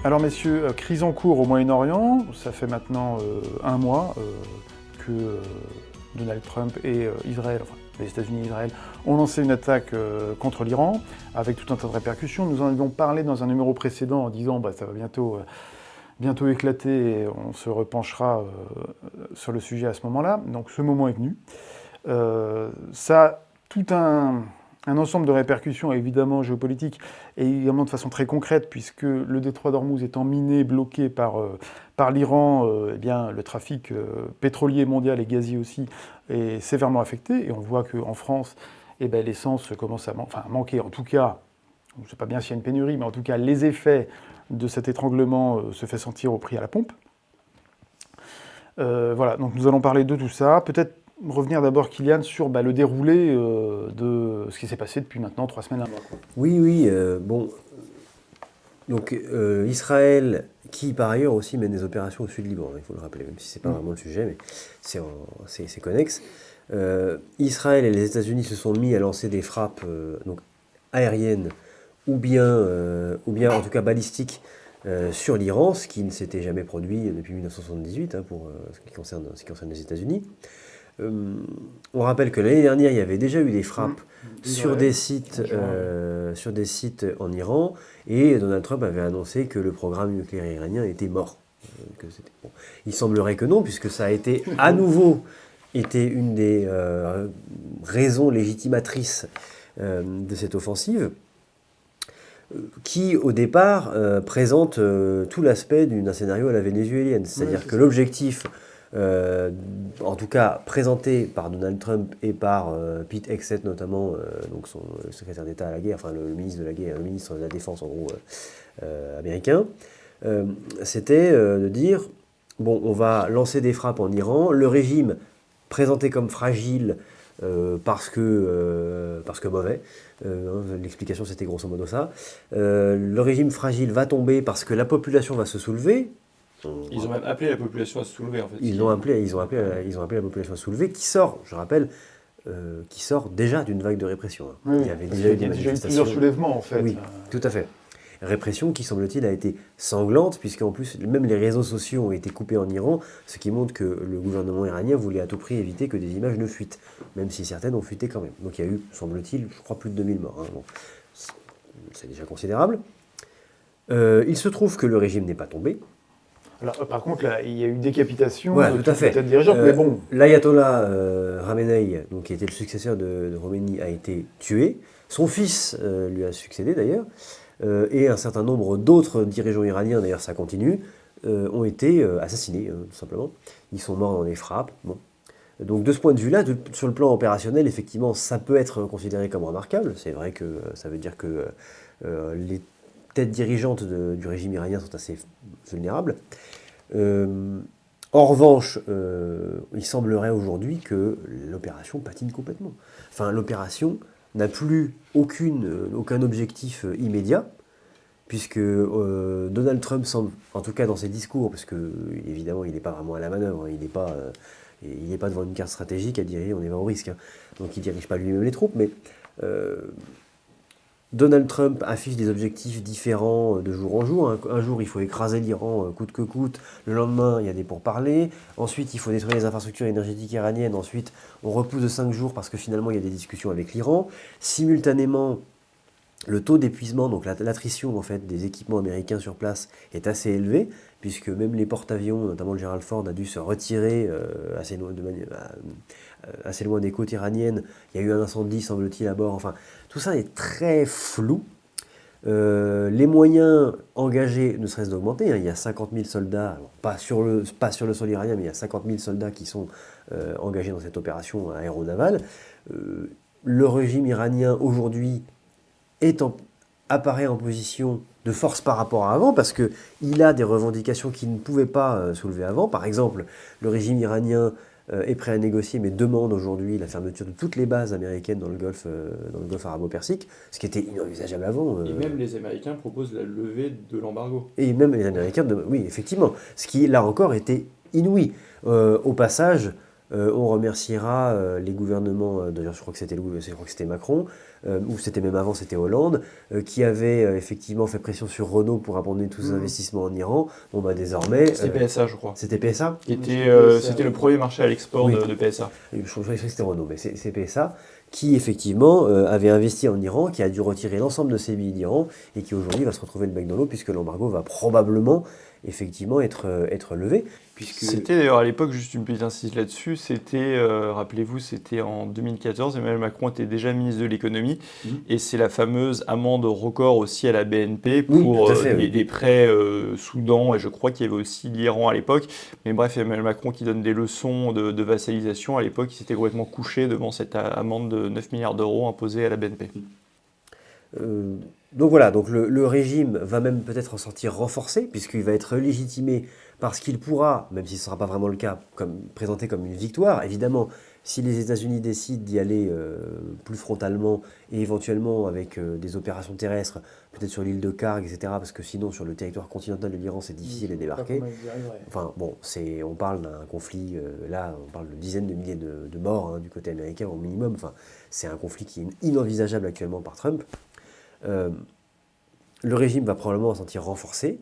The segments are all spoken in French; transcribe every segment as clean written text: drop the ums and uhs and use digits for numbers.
Alors messieurs, crise en cours au Moyen-Orient, ça fait maintenant un mois que Donald Trump et Israël, enfin les États-Unis et Israël, ont lancé une attaque contre l'Iran, avec tout un tas de répercussions. Nous en avions parlé dans un numéro précédent en disant ça va bientôt éclater et on se repenchera sur le sujet à ce moment-là. Donc ce moment est venu. Ça a tout un ensemble de répercussions évidemment géopolitiques et également de façon très concrète, puisque le détroit d'Ormuz étant miné, bloqué par l'Iran, eh bien, le trafic pétrolier mondial et gazier aussi est sévèrement affecté. Et on voit qu'en France, eh ben, l'essence commence à manquer. En tout cas, je ne sais pas bien s'il y a une pénurie, mais en tout cas, les effets de cet étranglement se fait sentir au prix à la pompe. Voilà, donc nous allons parler de tout ça. Peut-être revenir d'abord, Kylian, sur le déroulé de ce qui s'est passé depuis maintenant 3 semaines. Oui, bon. Donc Israël, qui par ailleurs aussi mène des opérations au sud du Liban, il faut le rappeler, même si c'est pas vraiment le sujet, mais c'est connexe. Israël et les États-Unis se sont mis à lancer des frappes donc aériennes ou bien en tout cas balistiques sur l'Iran, ce qui ne s'était jamais produit depuis 1978 pour ce qui concerne les États-Unis. On rappelle que l'année dernière, il y avait déjà eu des frappes sur des sites en Iran, et Donald Trump avait annoncé que le programme nucléaire iranien était mort. Bon. Il semblerait que non, puisque ça a été à nouveau une des raisons légitimatrices de cette offensive, qui au départ présente tout l'aspect d'un scénario à la vénézuélienne. C'est-à-dire que l'objectif, en tout cas présenté par Donald Trump et par Pete Hegseth notamment, donc son secrétaire d'État à la guerre, enfin le ministre de la guerre, le ministre de la Défense en gros américain, c'était de dire, bon, on va lancer des frappes en Iran, le régime présenté comme fragile parce que mauvais, l'explication c'était grosso modo ça, le régime fragile va tomber parce que la population va se soulever. Ils ont même appelé la population à se soulever en fait. Ils ont appelé la population à se soulever, qui sort, je rappelle, qui sort déjà d'une vague de répression. Oui, il y avait déjà eu des manifestations. Plusieurs soulèvements en fait. Oui, tout à fait. Répression qui, semble-t-il, a été sanglante, puisqu'en plus, même les réseaux sociaux ont été coupés en Iran, ce qui montre que le gouvernement iranien voulait à tout prix éviter que des images ne fuitent, même si certaines ont fuité quand même. Donc il y a eu, semble-t-il, je crois, plus de 2000 morts. Bon, c'est déjà considérable. Il se trouve que le régime n'est pas tombé. Alors, par contre, là, il y a eu décapitation de tout à fait. Dirigeants, mais bon. L'ayatollah Khamenei, donc, qui était le successeur de Khomeini, a été tué. Son fils lui a succédé d'ailleurs. Et un certain nombre d'autres dirigeants iraniens, d'ailleurs ça continue, ont été assassinés, tout simplement. Ils sont morts dans des frappes. Bon. Donc de ce point de vue-là, sur le plan opérationnel, effectivement, ça peut être considéré comme remarquable. C'est vrai que ça veut dire que les têtes dirigeantes du régime iranien sont assez vulnérables. En revanche, il semblerait aujourd'hui que l'opération patine complètement. Enfin, l'opération n'a plus aucun objectif immédiat, puisque Donald Trump semble, en tout cas dans ses discours, parce que évidemment il n'est pas vraiment à la manœuvre, hein, il n'est pas devant une carte stratégique à dire on est pas au risque, hein, donc il ne dirige pas lui-même les troupes, mais Donald Trump affiche des objectifs différents de jour en jour. Un jour, il faut écraser l'Iran coûte que coûte. Le lendemain, il y a des pourparlers. Ensuite, il faut détruire les infrastructures énergétiques iraniennes. Ensuite, on repousse de 5 jours parce que finalement, il y a des discussions avec l'Iran. Simultanément, le taux d'épuisement, donc l'attrition en fait, des équipements américains sur place est assez élevé, puisque même les porte-avions, notamment le Gerald Ford, a dû se retirer assez loin des côtes iraniennes. Il y a eu un incendie, semble-t-il, à bord. Enfin, tout ça est très flou. Les moyens engagés ne cessent d'augmenter. Il y a 50 000 soldats, alors pas sur le sol iranien, mais il y a 50 000 soldats qui sont engagés dans cette opération aéronavale. Le régime iranien, aujourd'hui, apparaît en position de force par rapport à avant, parce qu'il a des revendications qu'il ne pouvait pas soulever avant. Par exemple, le régime iranien est prêt à négocier, mais demande aujourd'hui la fermeture de toutes les bases américaines dans le Golfe arabo-persique, ce qui était inenvisageable avant. Et même les Américains proposent la levée de l'embargo. Et même les Américains, oui, effectivement. Ce qui, là encore, était inouï. Au passage, On remerciera les gouvernements, d'ailleurs je crois que c'était Macron, ou c'était même avant, c'était Hollande, qui avait effectivement fait pression sur Renault pour abandonner tous ses investissements en Iran. Bon bah désormais... C'était PSA, je crois. C'était PSA C'était le premier marché à l'export de PSA. Je croyais que c'était Renault, mais c'est PSA qui effectivement avait investi en Iran, qui a dû retirer l'ensemble de ses billes d'Iran et qui aujourd'hui va se retrouver le bec dans l'eau puisque l'embargo va probablement effectivement être levé. C'était d'ailleurs à l'époque, juste une petite incise là-dessus, c'était, rappelez-vous, c'était en 2014, Emmanuel Macron était déjà ministre de l'économie, et c'est la fameuse amende record aussi à la BNP pour des prêts Soudan, et je crois qu'il y avait aussi l'Iran à l'époque, mais bref, Emmanuel Macron qui donne des leçons de vassalisation, à l'époque il s'était complètement couché devant cette amende de 9 milliards d'euros imposée à la BNP. Donc voilà, donc le régime va même peut-être en sortir renforcé, puisqu'il va être légitimé parce qu'il pourra, même si ce ne sera pas vraiment le cas, présenté comme une victoire. Évidemment, si les États-Unis décident d'y aller plus frontalement et éventuellement avec des opérations terrestres, peut-être sur l'île de Karg, etc., parce que sinon sur le territoire continental de l'Iran, c'est difficile de débarquer. Enfin bon, on parle d'un conflit, là on parle de dizaines de milliers de morts du côté américain au minimum. Enfin, c'est un conflit qui est inenvisageable actuellement par Trump. Le régime va probablement en sentir renforcé.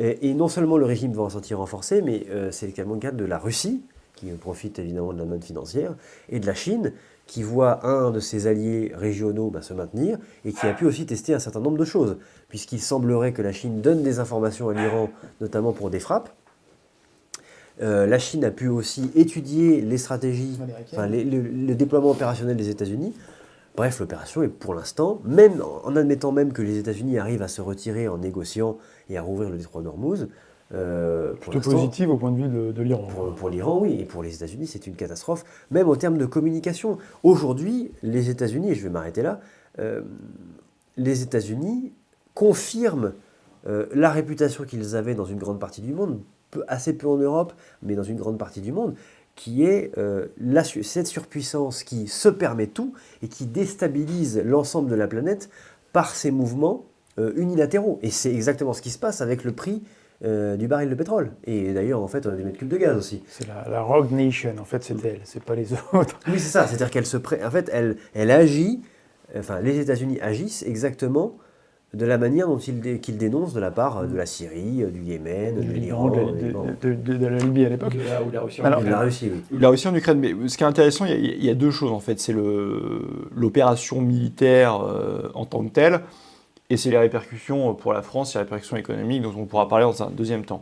Et non seulement le régime va en sentir renforcé, mais c'est également le cas de la Russie, qui profite évidemment de la manne financière, et de la Chine, qui voit un de ses alliés régionaux se maintenir, et qui a pu aussi tester un certain nombre de choses, puisqu'il semblerait que la Chine donne des informations à l'Iran, notamment pour des frappes. La Chine a pu aussi étudier les stratégies, le déploiement opérationnel des États-Unis. Bref, l'opération est pour l'instant, même en admettant même que les États-Unis arrivent à se retirer en négociant et à rouvrir le détroit d'Ormuz. Plutôt positive au point de vue de l'Iran. Pour l'Iran, oui, et pour les États-Unis, c'est une catastrophe, même en termes de communication. Aujourd'hui, les États-Unis, et je vais m'arrêter là, les États-Unis confirment la réputation qu'ils avaient dans une grande partie du monde, assez peu en Europe, mais dans une grande partie du monde, qui est cette surpuissance qui se permet tout et qui déstabilise l'ensemble de la planète par ses mouvements unilatéraux. Et c'est exactement ce qui se passe avec le prix du baril de pétrole. Et d'ailleurs, en fait, on a des mètres cubes de gaz aussi. C'est la Rogue Nation, en fait, c'est elle, c'est pas les autres. Oui, c'est ça. C'est-à-dire qu'elle en fait, elle agit, enfin, les États-Unis agissent exactement de la manière dont qu'ils dénoncent de la part de la Syrie, du Yémen, de l'Iran, de la Libye à l'époque. Ou la Russie. La Russie, oui. La Russie en Ukraine. Mais ce qui est intéressant, il y a deux choses en fait. C'est l'opération militaire en tant que telle, et c'est les répercussions pour la France, les répercussions économiques, dont on pourra parler dans un deuxième temps.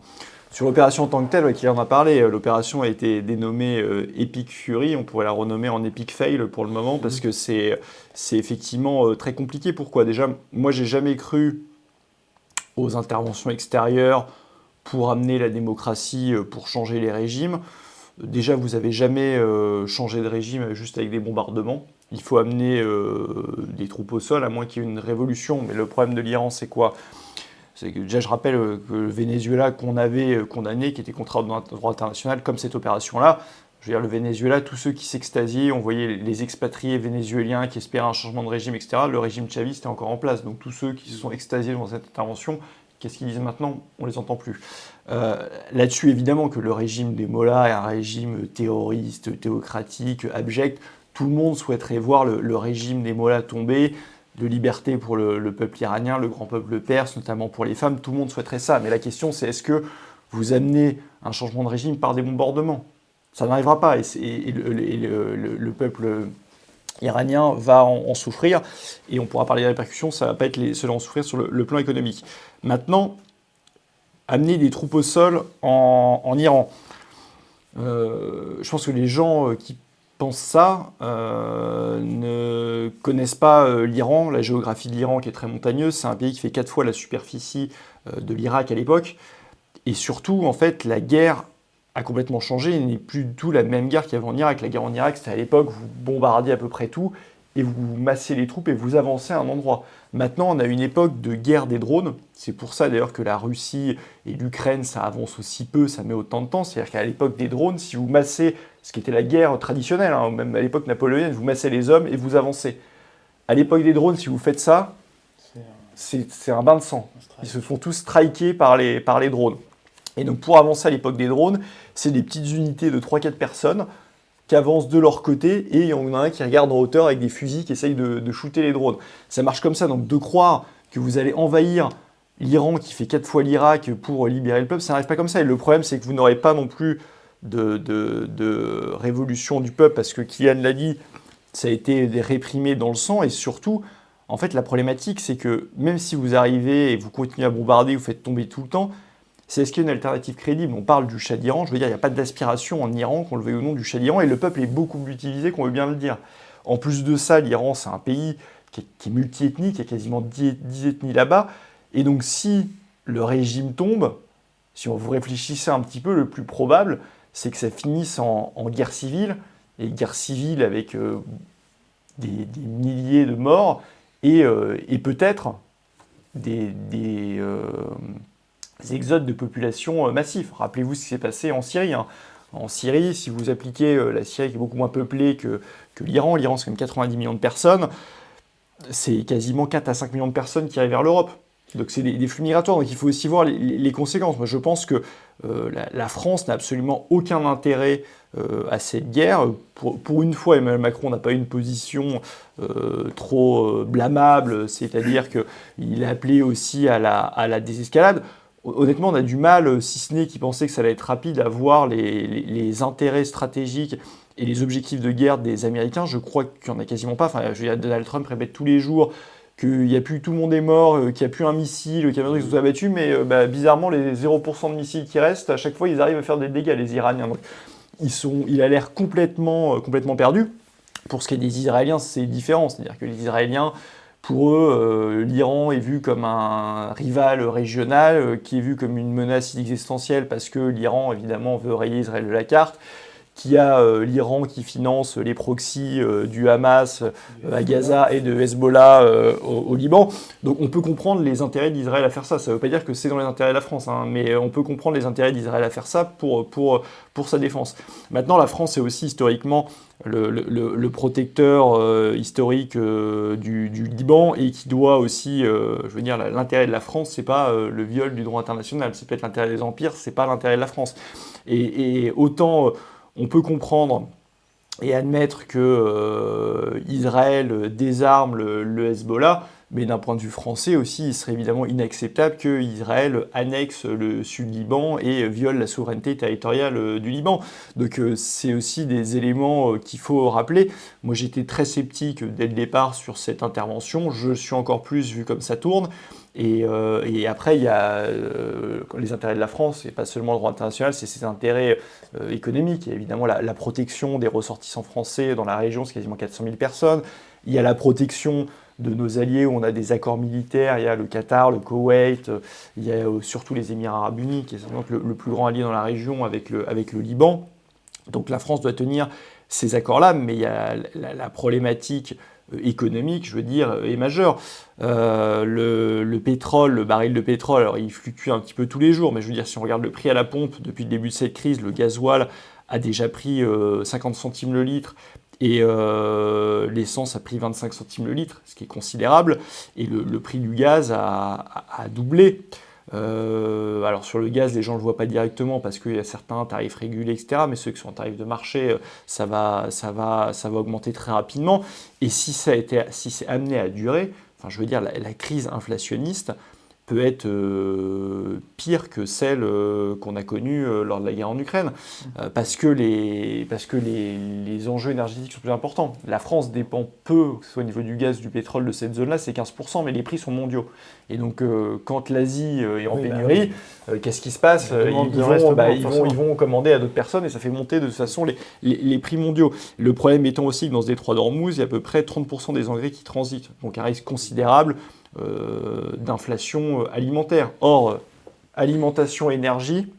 Sur l'opération en tant que telle, qui en a parlé, l'opération a été dénommée Epic Fury, on pourrait la renommer en Epic Fail pour le moment, parce que c'est effectivement très compliqué. Pourquoi ? Déjà, moi j'ai jamais cru aux interventions extérieures pour amener la démocratie, pour changer les régimes. Déjà, vous n'avez jamais changé de régime juste avec des bombardements. Il faut amener des troupes au sol, à moins qu'il y ait une révolution. Mais le problème de l'Iran, c'est quoi ? C'est que déjà, je rappelle que le Venezuela qu'on avait condamné, qui était contraire au droit international, comme cette opération-là, je veux dire, le Venezuela, tous ceux qui s'extasiaient, on voyait les expatriés vénézuéliens qui espéraient un changement de régime, etc. Le régime chaviste est encore en place. Donc tous ceux qui se sont extasiés dans cette intervention, qu'est-ce qu'ils disent maintenant ? On ne les entend plus. Là-dessus, évidemment, que le régime des Mollahs est un régime terroriste, théocratique, abject. Tout le monde souhaiterait voir le régime des Mollahs tomber, de liberté pour le peuple iranien, le grand peuple perse, notamment pour les femmes. Tout le monde souhaiterait ça. Mais la question, c'est est-ce que vous amenez un changement de régime par des bombardements ? Ça n'arrivera pas. Et le peuple iranien va en souffrir. Et on pourra parler des répercussions. Ça ne va pas être les seuls à en souffrir sur le plan économique. Maintenant, amener des troupes au sol en Iran. Je pense que les gens qui pensent ça ne connaissent pas l'Iran, la géographie de l'Iran qui est très montagneuse. C'est un pays qui fait 4 fois la superficie de l'Irak à l'époque. Et surtout, en fait, la guerre a complètement changé. Il n'est plus du tout la même guerre qu'il y avait en Irak. La guerre en Irak, c'était à l'époque, vous bombardiez à peu près tout et vous massez les troupes et vous avancez à un endroit. Maintenant, on a une époque de guerre des drones. C'est pour ça d'ailleurs que la Russie et l'Ukraine, ça avance aussi peu, ça met autant de temps. C'est-à-dire qu'à l'époque des drones, si vous massez, ce qui était la guerre traditionnelle, même à l'époque napoléonienne, vous massez les hommes et vous avancez. À l'époque des drones, si vous faites ça, c'est un bain de sang. Ils se font tous striker par les drones. Et donc pour avancer à l'époque des drones, c'est des petites unités de 3-4 personnes qui avancent de leur côté et il y en a un qui regarde en hauteur avec des fusils qui essayent de shooter les drones. Ça marche comme ça, donc de croire que vous allez envahir l'Iran qui fait 4 fois l'Irak pour libérer le peuple, ça n'arrive pas comme ça. Et le problème, c'est que vous n'aurez pas non plus de révolution du peuple parce que Kylian l'a dit, ça a été réprimé dans le sang et surtout, en fait, la problématique, c'est que même si vous arrivez et vous continuez à bombarder, vous faites tomber tout le temps, c'est est-ce qu'il y a une alternative crédible? On parle du Shah d'Iran, je veux dire, il n'y a pas d'aspiration en Iran, qu'on le veuille ou non, du Shah d'Iran, et le peuple est beaucoup plus divisé qu'on veut bien le dire. En plus de ça, l'Iran, c'est un pays qui est multiethnique, il y a quasiment 10 ethnies là-bas, et donc si le régime tombe, si vous réfléchissez un petit peu, le plus probable, c'est que ça finisse en guerre civile, et guerre civile avec des milliers de morts, et peut-être des exodes de population massifs. Rappelez-vous ce qui s'est passé en Syrie. Hein. En Syrie, si vous appliquez la Syrie qui est beaucoup moins peuplée que l'Iran c'est quand même 90 millions de personnes, c'est quasiment 4 à 5 millions de personnes qui arrivent vers l'Europe. Donc c'est des flux migratoires, donc il faut aussi voir les conséquences. Moi je pense que la France n'a absolument aucun intérêt à cette guerre. Pour une fois, Emmanuel Macron n'a pas eu une position trop blâmable, c'est-à-dire qu'il a appelé aussi à la désescalade. Honnêtement, on a du mal, si ce n'est qu'il pensait que ça allait être rapide, à voir les intérêts stratégiques et les objectifs de guerre des Américains. Je crois qu'il n'y en a quasiment pas. Enfin, Donald Trump répète tous les jours qu'il n'y a plus, tout le monde est mort, qu'il n'y a plus un missile, qu'il y a des trucs qui sont abattus, mais bizarrement, les 0% de missiles qui restent, à chaque fois, ils arrivent à faire des dégâts, les Iraniens. Donc, il a l'air complètement perdu. Pour ce qui est des Israéliens, c'est différent. C'est-à-dire que les Israéliens, pour eux, l'Iran est vu comme un rival régional, qui est vu comme une menace existentielle parce que l'Iran, évidemment, veut rayer Israël de la carte, qu'il y a l'Iran qui finance les proxys du Hamas à Gaza et de Hezbollah au Liban. Donc on peut comprendre les intérêts d'Israël à faire ça. Ça ne veut pas dire que c'est dans les intérêts de la France, hein, mais on peut comprendre les intérêts d'Israël à faire ça pour sa défense. Maintenant, la France est aussi historiquement le protecteur historique du Liban et qui doit aussi, je veux dire, l'intérêt de la France, c'est pas le viol du droit international, c'est peut-être l'intérêt des empires, c'est pas l'intérêt de la France. Et autant on peut comprendre et admettre que Israël désarme le Hezbollah, mais d'un point de vue français aussi, il serait évidemment inacceptable qu'Israël annexe le Sud-Liban et viole la souveraineté territoriale du Liban. Donc c'est aussi des éléments qu'il faut rappeler. Moi j'étais très sceptique dès le départ sur cette intervention, je suis encore plus vu comme ça tourne. Et après, il y a les intérêts de la France, et pas seulement le droit international, c'est ses intérêts économiques. Il y a évidemment la protection des ressortissants français dans la région, c'est quasiment 400 000 personnes. Il y a la protection de nos alliés où on a des accords militaires, il y a le Qatar, le Koweït, il y a surtout les Émirats arabes unis, qui est sans doute le plus grand allié dans la région avec le Liban. Donc la France doit tenir ces accords-là, mais il y a la problématique économique, je veux dire, est majeure. Le pétrole, le baril de pétrole, alors il fluctue un petit peu tous les jours, mais je veux dire, si on regarde le prix à la pompe, depuis le début de cette crise, le gasoil a déjà pris 50 centimes le litre, et l'essence a pris 25 centimes le litre, ce qui est considérable, et le prix du gaz a doublé. Alors sur le gaz, les gens ne le voient pas directement parce qu'il y a certains tarifs régulés, etc. Mais ceux qui sont en tarif de marché, ça va augmenter très rapidement. Et si c'est amené à durer, enfin, je veux dire, la crise inflationniste peut être pire que celle qu'on a connue lors de la guerre en Ukraine, parce que les enjeux énergétiques sont plus importants. La France dépend peu, que ce soit au niveau du gaz, du pétrole, de cette zone-là, c'est 15%, mais les prix sont mondiaux. Et donc, quand l'Asie est en pénurie, qu'est-ce qui se passe? Ils vont commander à d'autres personnes et ça fait monter de toute façon les prix mondiaux. Le problème étant aussi que dans ce détroit d'Ormuz, il y a à peu près 30% des engrais qui transitent. Donc un risque considérable d'inflation alimentaire. Or, alimentation, énergie,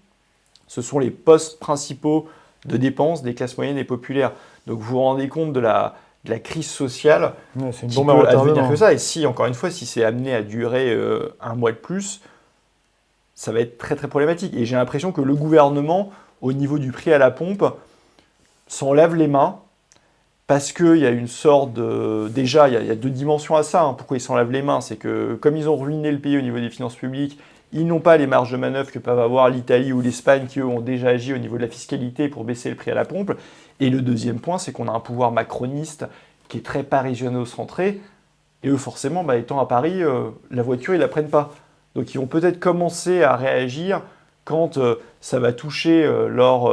ce sont les postes principaux de dépenses des classes moyennes et populaires. Donc vous vous rendez compte de la crise sociale c'est une qui bombe à peut retardement. advenir que ça. Et si, encore une fois, si c'est amené à durer un mois de plus, ça va être très très problématique. Et j'ai l'impression que le gouvernement, au niveau du prix à la pompe, s'en lave les mains. Parce qu'il y a une sorte de... Déjà, il y a deux dimensions à ça. Hein. Pourquoi ils s'en lavent les mains? C'est que comme ils ont ruiné le pays au niveau des finances publiques Ils n'ont pas les marges de manœuvre que peuvent avoir l'Italie ou l'Espagne qui, eux, ont déjà agi au niveau de la fiscalité pour baisser le prix à la pompe. Et le deuxième point, c'est qu'on a un pouvoir macroniste qui est très parisiano-centré. Et eux, forcément, étant à Paris, la voiture, ils ne la prennent pas. Donc ils vont peut-être commencer à réagir quand ça va toucher leur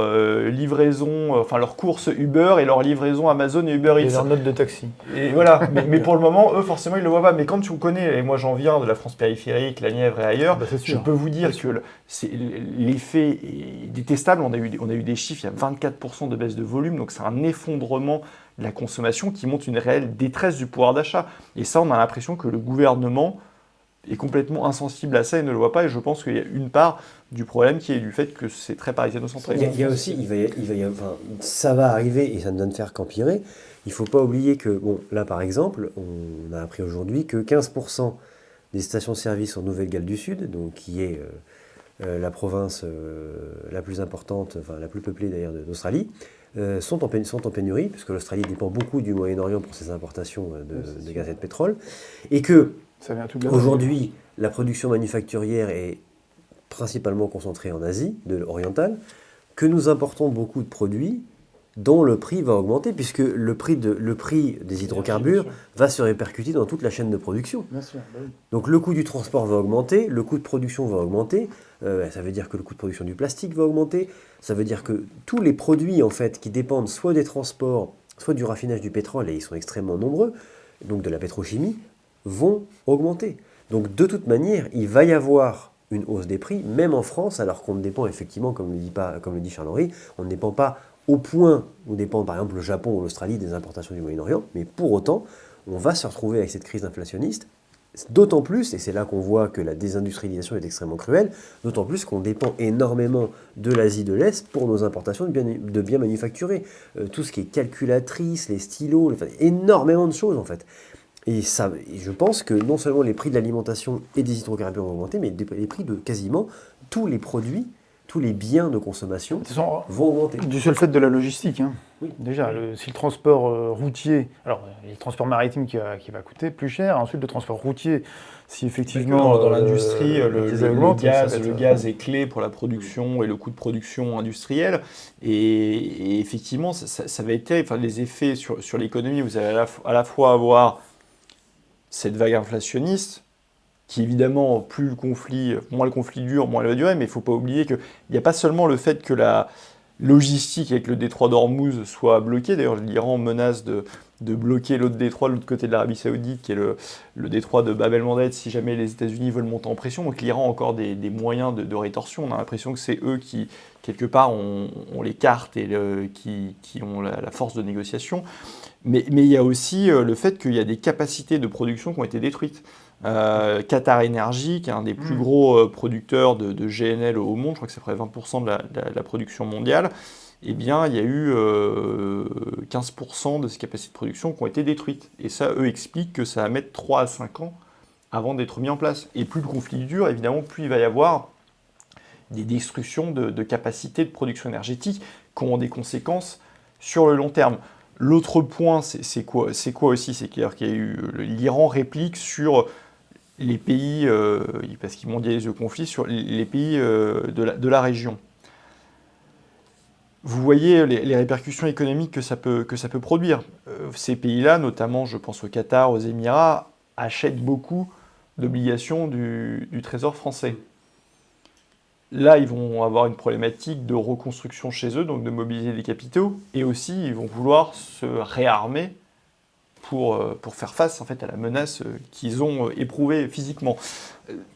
livraison, enfin leurs courses Uber et leur livraison Amazon et Uber Eats. Et leurs notes de taxi. Et voilà, mais pour le moment, eux, forcément, ils ne le voient pas. Mais quand tu connais, et moi j'en viens de la France périphérique, la Nièvre et ailleurs, je peux vous dire que l'effet est détestable. On a eu des chiffres, il y a 24% de baisse de volume, donc c'est un effondrement de la consommation qui montre une réelle détresse du pouvoir d'achat. Et ça, on a l'impression que le gouvernement est complètement insensible à ça et ne le voit pas. Et je pense qu'il y a une part du problème qui est du fait que c'est très parisiano-centré. Il y a aussi, ça va arriver et ça ne donne faire qu'empirer. Il ne faut pas oublier que, là par exemple, on a appris aujourd'hui que 15% des stations-service en Nouvelle-Galles du Sud, donc qui est la province la plus importante, enfin la plus peuplée d'ailleurs d'Australie, sont en pénurie, puisque l'Australie dépend beaucoup du Moyen-Orient pour ses importations de gaz et de pétrole, et que aujourd'hui, la production manufacturière est principalement concentrée en Asie orientale, que nous importons beaucoup de produits dont le prix va augmenter, puisque le prix des hydrocarbures va se répercuter dans toute la chaîne de production. Bien sûr, bah oui. Donc le coût du transport va augmenter, le coût de production va augmenter, ça veut dire que le coût de production du plastique va augmenter, ça veut dire que tous les produits en fait qui dépendent soit des transports, soit du raffinage du pétrole, et ils sont extrêmement nombreux, donc de la pétrochimie, vont augmenter. Donc de toute manière, il va y avoir une hausse des prix, même en France, alors qu'on ne dépend effectivement, comme le dit Charles-Henri, on ne dépend pas au point où dépend par exemple le Japon ou l'Australie des importations du Moyen-Orient, mais pour autant, on va se retrouver avec cette crise inflationniste, d'autant plus, et c'est là qu'on voit que la désindustrialisation est extrêmement cruelle, d'autant plus qu'on dépend énormément de l'Asie de l'Est pour nos importations de biens manufacturés. Tout ce qui est calculatrice, les stylos, énormément de choses en fait. Et je pense que non seulement les prix de l'alimentation et des hydrocarbures vont augmenter, mais les prix de quasiment tous les produits, tous les biens de consommation vont augmenter. Du seul fait de la logistique. Hein. Oui. Déjà, si le transport routier, alors il y a le transport maritime qui va coûter plus cher, ensuite le transport routier, si effectivement dans l'industrie, le augmente, gaz est clé pour la production et le coût de production industrielle. Et effectivement, ça va être terrible. Enfin, les effets sur l'économie, vous allez à la fois avoir cette vague inflationniste, qui évidemment, moins le conflit dure, moins elle va durer, mais il ne faut pas oublier qu'il n'y a pas seulement le fait que la logistique avec le détroit d'Ormuz soit bloquée. D'ailleurs, l'Iran menace de bloquer l'autre détroit, de l'autre côté de l'Arabie Saoudite, qui est le détroit de Bab el-Mandeb, si jamais les États-Unis veulent monter en pression. Donc l'Iran a encore des moyens de rétorsion. On a l'impression que c'est eux qui, quelque part, ont les cartes et qui ont la force de négociation. Mais il y a aussi le fait qu'il y a des capacités de production qui ont été détruites. Qatar Energy, qui est un des plus gros producteurs de GNL au monde, je crois que c'est près de 20% de la production mondiale, eh bien, il y a eu 15% de ces capacités de production qui ont été détruites. Et ça, eux expliquent que ça va mettre 3 à 5 ans avant d'être mis en place. Et plus le conflit dure, évidemment, plus il va y avoir des destructions de capacités de production énergétique qui ont des conséquences sur le long terme. L'autre point, c'est quoi aussi? C'est qu'il y a eu l'Iran réplique sur les pays, parce qu'ils mondialisent le conflit, sur les pays de la région. Vous voyez les répercussions économiques que ça peut produire. Ces pays-là, notamment je pense au Qatar, aux Émirats, achètent beaucoup d'obligations du Trésor français. Là, ils vont avoir une problématique de reconstruction chez eux, donc de mobiliser des capitaux, et aussi ils vont vouloir se réarmer pour faire face en fait, à la menace qu'ils ont éprouvée physiquement.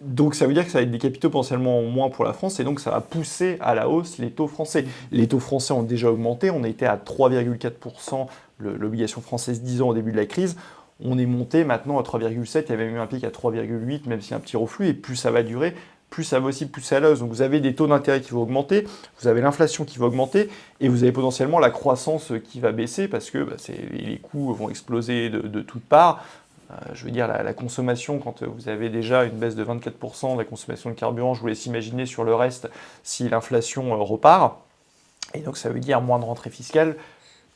Donc ça veut dire que ça va être des capitaux potentiellement moins pour la France, et donc ça va pousser à la hausse les taux français. Les taux français ont déjà augmenté, on était à 3,4%, l'obligation française 10 ans au début de la crise, on est monté maintenant à 3,7, il y avait eu un pic à 3,8, même s'il y a un petit reflux, et plus ça va durer, plus ça va aussi pousser à la hausse. Donc vous avez des taux d'intérêt qui vont augmenter, vous avez l'inflation qui va augmenter, et vous avez potentiellement la croissance qui va baisser, parce que les coûts vont exploser de toutes parts. Je veux dire, la consommation, quand vous avez déjà une baisse de 24% de la consommation de carburant, je vous laisse imaginer sur le reste si l'inflation repart. Et donc ça veut dire moins de rentrée fiscale,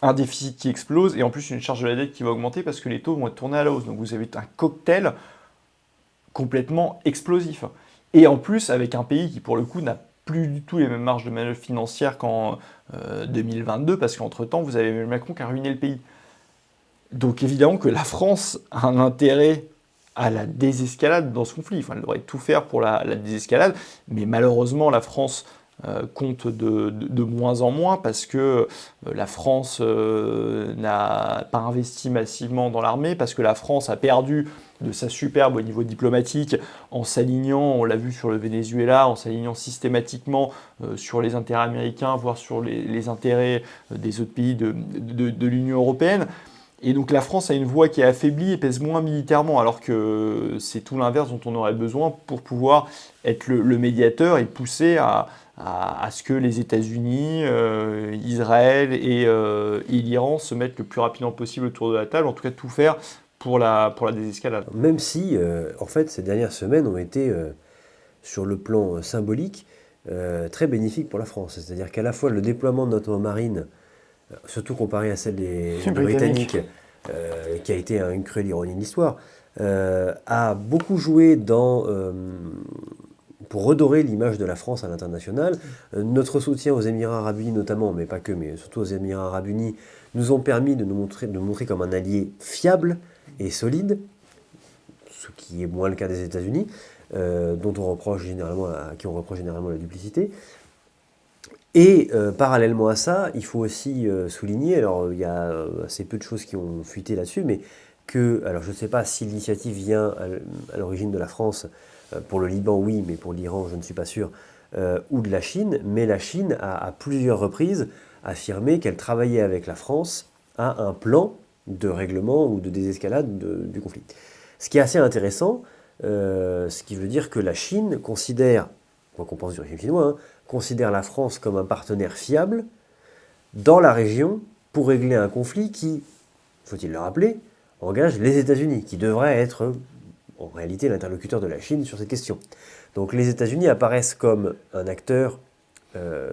un déficit qui explose, et en plus une charge de la dette qui va augmenter parce que les taux vont être tournés à la hausse. Donc vous avez un cocktail complètement explosif. Et en plus, avec un pays qui, pour le coup, n'a plus du tout les mêmes marges de manœuvre financières qu'en 2022, parce qu'entre-temps, vous avez Emmanuel Macron qui a ruiné le pays. Donc évidemment que la France a un intérêt à la désescalade dans ce conflit. Enfin, elle devrait tout faire pour la désescalade, mais malheureusement, la France compte de moins en moins parce que la France n'a pas investi massivement dans l'armée, parce que la France a perdu de sa superbe au niveau diplomatique en s'alignant, on l'a vu sur le Venezuela, en s'alignant systématiquement sur les intérêts américains, voire sur les intérêts des autres pays de l'Union européenne. Et donc la France a une voix qui est affaiblie et pèse moins militairement, alors que c'est tout l'inverse dont on aurait besoin pour pouvoir être le médiateur et pousser à ce que les États-Unis, Israël et l'Iran se mettent le plus rapidement possible autour de la table, en tout cas tout faire pour la désescalade. Même si, en fait, ces dernières semaines ont été, sur le plan symbolique, très bénéfiques pour la France. C'est-à-dire qu'à la fois le déploiement de notre marine, surtout comparé à celle des Britanniques, qui a été une cruelle ironie de l'histoire, a beaucoup joué pour redorer l'image de la France à l'international. Notre soutien aux Émirats Arabes Unis notamment, mais pas que, mais surtout aux Émirats Arabes Unis, nous ont permis de nous montrer comme un allié fiable et solide, ce qui est moins le cas des États-Unis, à qui on reproche généralement la duplicité. Et parallèlement à ça, il faut aussi souligner, alors il y a assez peu de choses qui ont fuité là-dessus, mais alors je ne sais pas si l'initiative vient à l'origine de la France, pour le Liban oui, mais pour l'Iran je ne suis pas sûr, ou de la Chine, mais la Chine a à plusieurs reprises affirmé qu'elle travaillait avec la France à un plan de règlement ou de désescalade du conflit. Ce qui est assez intéressant, ce qui veut dire que la Chine considère, quoi qu'on pense du régime chinois, considère la France comme un partenaire fiable dans la région pour régler un conflit qui, faut-il le rappeler, engage les États-Unis, qui devraient être en réalité l'interlocuteur de la Chine sur cette question. Donc les États-Unis apparaissent comme un acteur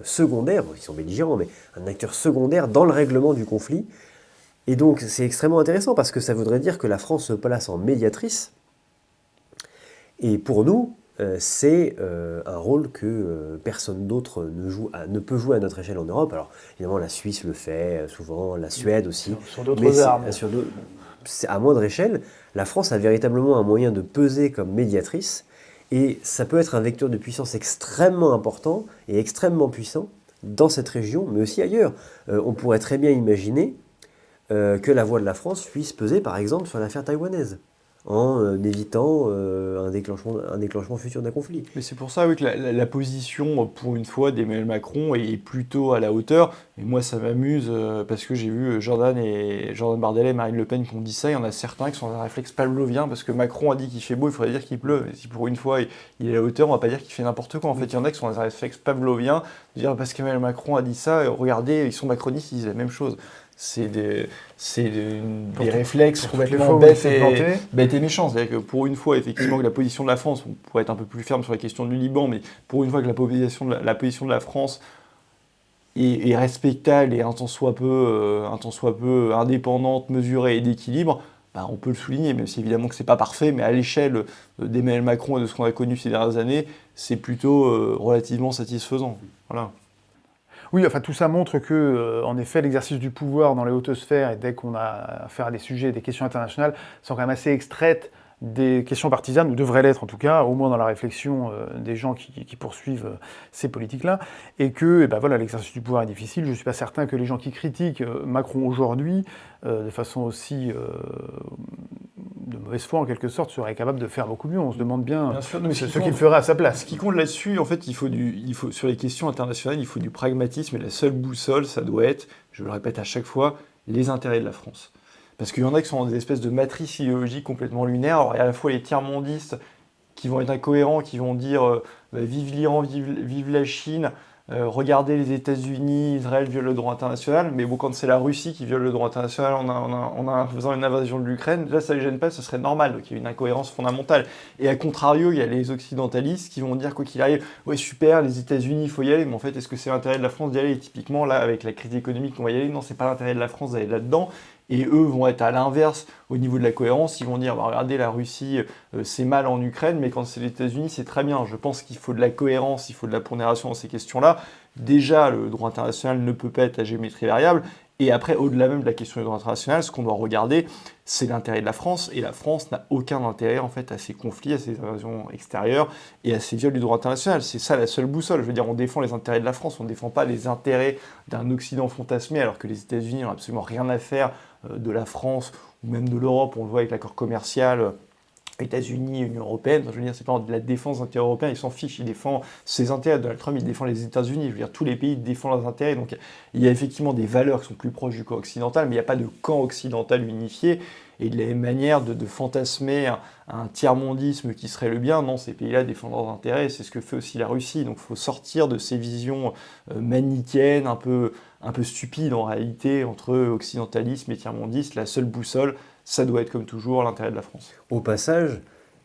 secondaire, bon, ils sont belligérants, mais un acteur secondaire dans le règlement du conflit. Et donc c'est extrêmement intéressant parce que ça voudrait dire que la France se place en médiatrice. Et pour nous, c'est un rôle que personne d'autre ne peut jouer à notre échelle en Europe. Alors évidemment la Suisse le fait souvent, la Suède aussi. Sur d'autres armes. C'est à moindre échelle. La France a véritablement un moyen de peser comme médiatrice et ça peut être un vecteur de puissance extrêmement important et extrêmement puissant dans cette région, mais aussi ailleurs. On pourrait très bien imaginer que la voix de la France puisse peser par exemple sur l'affaire taïwanaise, en évitant un déclenchement futur d'un conflit. Mais c'est pour ça oui, que la position, pour une fois, d'Emmanuel Macron est plutôt à la hauteur. Et moi, ça m'amuse parce que j'ai vu Jordan Bardella et Marine Le Pen qui ont dit ça. Il y en a certains qui sont dans un réflexe pavlovien parce que Macron a dit qu'il fait beau, il faudrait dire qu'il pleut. Et si pour une fois, il est à la hauteur, on va pas dire qu'il fait n'importe quoi. En fait, il y en a qui sont dans un réflexe pavlovien, de dire parce qu'Emmanuel Macron a dit ça, regardez, ils sont macronistes, ils disent la même chose. C'est des réflexes complètement bêtes et méchants. C'est-à-dire que pour une fois, effectivement, que la position de la France, on pourrait être un peu plus ferme sur la question du Liban, mais pour une fois que la position de la France est respectable et un tant soit peu indépendante, mesurée et d'équilibre, bah, on peut le souligner, même si évidemment que c'est pas parfait, mais à l'échelle d'Emmanuel Macron et de ce qu'on a connu ces dernières années, c'est plutôt relativement satisfaisant. Voilà. Oui, enfin tout ça montre que, en effet, l'exercice du pouvoir dans les hautes sphères, et dès qu'on a affaire à des sujets, des questions internationales, sont quand même assez extraites des questions partisanes, ou devraient l'être en tout cas, au moins dans la réflexion des gens qui poursuivent ces politiques-là, et que voilà, l'exercice du pouvoir est difficile. Je ne suis pas certain que les gens qui critiquent Macron aujourd'hui, de façon aussi de mauvaise foi en quelque sorte, seraient capables de faire beaucoup mieux. On se demande bien sûr, ce qu'il ferait à sa place. Ce qui compte là-dessus, en fait, il faut sur les questions internationales, il faut du pragmatisme, et la seule boussole, ça doit être, je le répète à chaque fois, les intérêts de la France. Parce qu'il y en a qui sont dans des espèces de matrices idéologiques complètement lunaires. Alors il y a à la fois les tiers-mondistes qui vont être incohérents, qui vont dire vive l'Iran, vive la Chine, regardez les États-Unis, Israël viole le droit international. Mais bon, quand c'est la Russie qui viole le droit international en faisant une invasion de l'Ukraine, là ça ne les gêne pas, ce serait normal. Donc il y a une incohérence fondamentale. Et à contrario, il y a les occidentalistes qui vont dire quoi qu'il arrive, ouais super, les États-Unis, il faut y aller. Mais en fait, est-ce que c'est l'intérêt de la France d'y aller? Et typiquement, là, avec la crise économique, on va y aller. Non, c'est pas l'intérêt de la France d'aller là-dedans. et eux vont être à l'inverse au niveau de la cohérence. Ils vont dire, bah, regardez, la Russie, c'est mal en Ukraine, mais quand c'est les États-Unis, c'est très bien. Je pense qu'il faut de la cohérence, il faut de la pondération dans ces questions-là. Déjà, le droit international ne peut pas être la géométrie variable. Et après, au-delà même de la question du droit international, ce qu'on doit regarder, c'est l'intérêt de la France. Et la France n'a aucun intérêt en fait à ces conflits, à ces invasions extérieures et à ces viols du droit international. C'est ça la seule boussole. Je veux dire, on défend les intérêts de la France, on ne défend pas les intérêts d'un Occident fantasmé, alors que les États-Unis n'ont absolument rien à faire de la France ou même de l'Europe. On le voit avec l'accord commercial. États-Unis, Union européenne, je veux dire, c'est pas de la défense des intérêts européens, ils s'en fichent, il défend ses intérêts. Donald Trump, il défend les États-Unis, je veux dire, tous les pays défendent leurs intérêts. Donc il y a effectivement des valeurs qui sont plus proches du camp occidental, mais il n'y a pas de camp occidental unifié. Et de la même manière de fantasmer un tiers-mondisme qui serait le bien, non, ces pays-là défendent leurs intérêts, c'est ce que fait aussi la Russie. Donc il faut sortir de ces visions manichéennes, un peu stupides en réalité, entre occidentalisme et tiers-mondisme. La seule boussole, ça doit être comme toujours l'intérêt de la France. Au passage,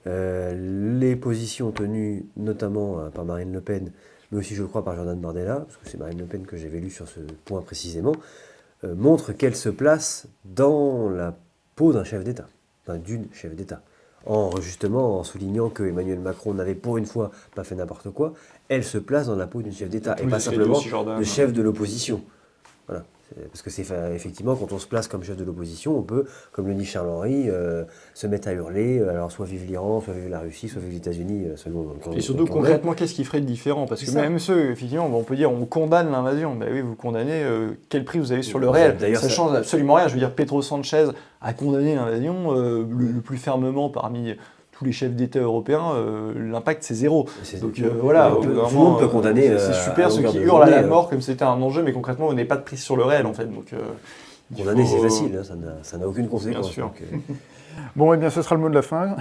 les positions tenues notamment par Marine Le Pen, mais aussi je crois par Jordan Bardella, parce que c'est Marine Le Pen que j'avais lu sur ce point précisément, montrent qu'elle se place dans la peau d'un chef d'État, d'une chef d'État. Justement, en soulignant que Emmanuel Macron n'avait pour une fois pas fait n'importe quoi, elle se place dans la peau d'une chef d'État, et pas simplement de chef de l'opposition. Voilà. Parce que c'est effectivement, quand on se place comme chef de l'opposition, on peut, comme le dit Charles-Henri, se mettre à hurler, alors soit vive l'Iran, soit vive la Russie, soit vive les États-Unis, selon... Et surtout, concrètement, qu'est-ce qui ferait de différent? Parce que même ceux, effectivement, on peut dire, on condamne l'invasion. Ben oui, vous condamnez, quel prix vous avez sur le réel? Ça change absolument rien. Je veux dire, Pedro Sanchez a condamné l'invasion le plus fermement parmi tous les chefs d'État européens, l'impact c'est zéro. Donc voilà, tout le monde peut condamner. C'est super ceux qui hurlent à la mort comme si c'était un enjeu, mais concrètement on n'est pas de prise sur le réel en fait. Donc, condamner c'est facile, hein, ça n'a aucune conséquence. Bien sûr. Donc, Bon, eh bien ce sera le mot de la fin.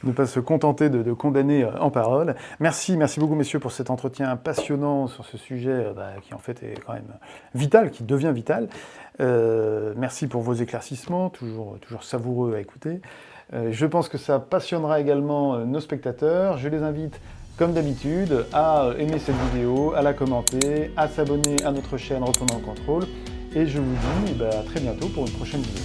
Ne pas se contenter de condamner en parole. Merci beaucoup messieurs pour cet entretien passionnant sur ce sujet qui en fait est quand même vital, qui devient vital. Merci pour vos éclaircissements, toujours savoureux à écouter. Je pense que ça passionnera également nos spectateurs. Je les invite, comme d'habitude, à aimer cette vidéo, à la commenter, à s'abonner à notre chaîne Reprenons le contrôle. Et je vous dis à très bientôt pour une prochaine vidéo.